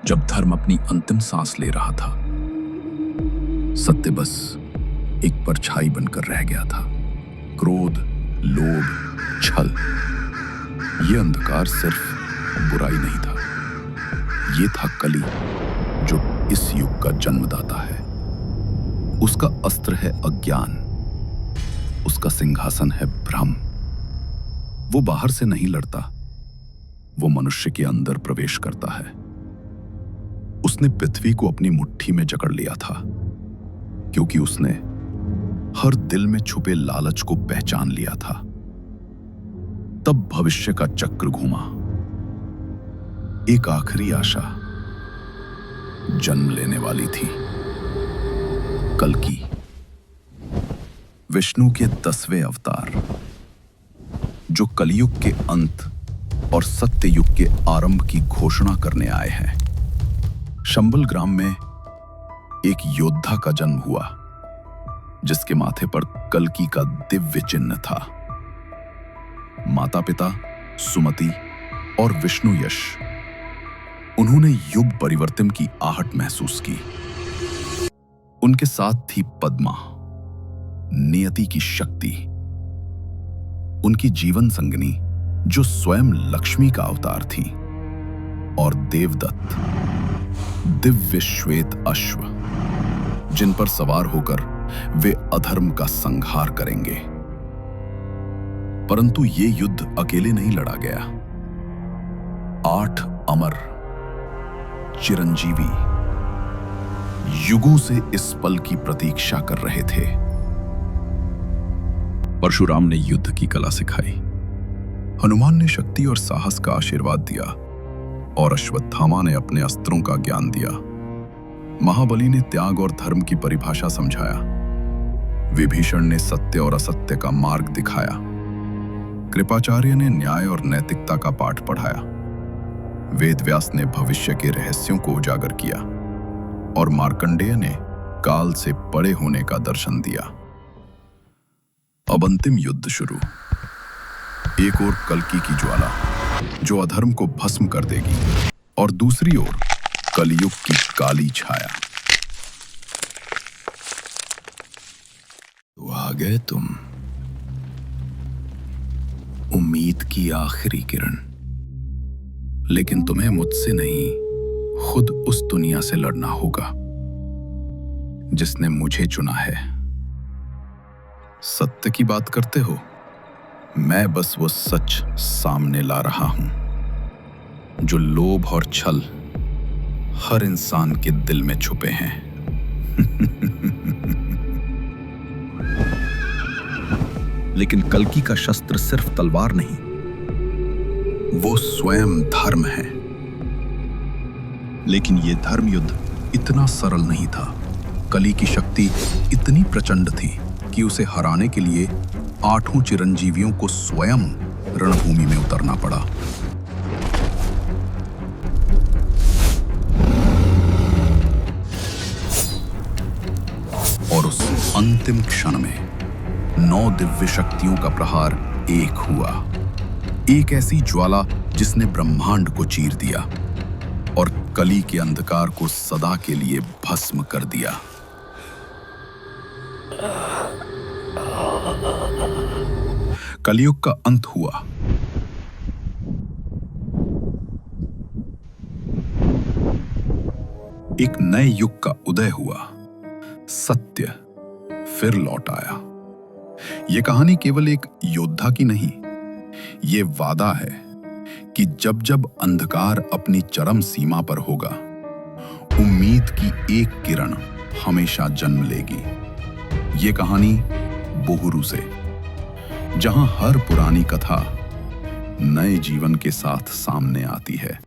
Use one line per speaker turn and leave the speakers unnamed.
जब धर्म अपनी अंतिम सांस ले रहा था, सत्य बस एक परछाई बनकर रह गया था। क्रोध, लोभ, छल, ये अंधकार सिर्फ बुराई नहीं था, ये था कली जो इस युग का जन्मदाता है। उसका अस्त्र है अज्ञान, उसका सिंहासन है भ्रम। वो बाहर से नहीं लड़ता, वो मनुष्य के अंदर प्रवेश करता है। उसने पृथ्वी को अपनी मुट्ठी में जकड़ लिया था, क्योंकि उसने हर दिल में छुपे लालच को पहचान लिया था। तब भविष्य का चक्र घूमा। एक आखिरी आशा जन्म लेने वाली थी, कल्कि, विष्णु के 10वें अवतार, जो कलयुग के अंत और सत्य युग के आरंभ की घोषणा करने आए हैं। शंबल ग्राम में एक योद्धा का जन्म हुआ, जिसके माथे पर कल्कि का दिव्य चिन्ह था। माता पिता सुमति और विष्णु यश, उन्होंने युग परिवर्तन की आहट महसूस की। उनके साथ थी पद्मा, नियति की शक्ति, उनकी जीवन संगनी जो स्वयं लक्ष्मी का अवतार थी, और देवदत्त, दिव्य श्वेत अश्व, जिन पर सवार होकर वे अधर्म का संहार करेंगे। परंतु ये युद्ध अकेले नहीं लड़ा गया। 8 अमर चिरंजीवी युगों से इस पल की प्रतीक्षा कर रहे थे। परशुराम ने युद्ध की कला सिखाई, हनुमान ने शक्ति और साहस का आशीर्वाद दिया, और अश्वत्थामा ने अपने अस्त्रों का ज्ञान दिया। महाबली ने त्याग और धर्म की परिभाषा समझाया। विभीषण ने सत्य और असत्य का मार्ग दिखाया। कृपाचार्य ने न्याय और नैतिकता का पाठ पढ़ाया। वेदव्यास ने भविष्य के रहस्यों को उजागर किया, और मार्कंडेय ने काल से परे होने का दर्शन दिया। अब अंतिम युद्ध शुरू। एक ओर कल्कि की ज्वाला, जो अधर्म को भस्म कर देगी, और दूसरी ओर कलयुग की काली छाया। तो आ गए तुम, उम्मीद की आखिरी किरण। लेकिन तुम्हें मुझसे नहीं, खुद उस दुनिया से लड़ना होगा जिसने मुझे चुना है। सत्य की बात करते हो, मैं बस वो सच सामने ला रहा हूं जो लोभ और छल हर इंसान के दिल में छुपे हैं। लेकिन कल्कि का शस्त्र सिर्फ तलवार नहीं, वो स्वयं धर्म है। लेकिन ये धर्म युद्ध इतना सरल नहीं था। कली की शक्ति इतनी प्रचंड थी कि उसे हराने के लिए 8 चिरंजीवियों को स्वयं रणभूमि में उतरना पड़ा। और उस अंतिम क्षण में 9 दिव्य शक्तियों का प्रहार एक हुआ। एक ऐसी ज्वाला जिसने ब्रह्मांड को चीर दिया और कली के अंधकार को सदा के लिए भस्म कर दिया। कलयुग का अंत हुआ। एक नए युग का उदय हुआ। सत्य फिर लौट आया। यह कहानी केवल एक योद्धा की नहीं, ये वादा है कि जब जब अंधकार अपनी चरम सीमा पर होगा, उम्मीद की एक किरण हमेशा जन्म लेगी। ये कहानी बोहुरु से, जहां हर पुरानी कथा नए जीवन के साथ सामने आती है।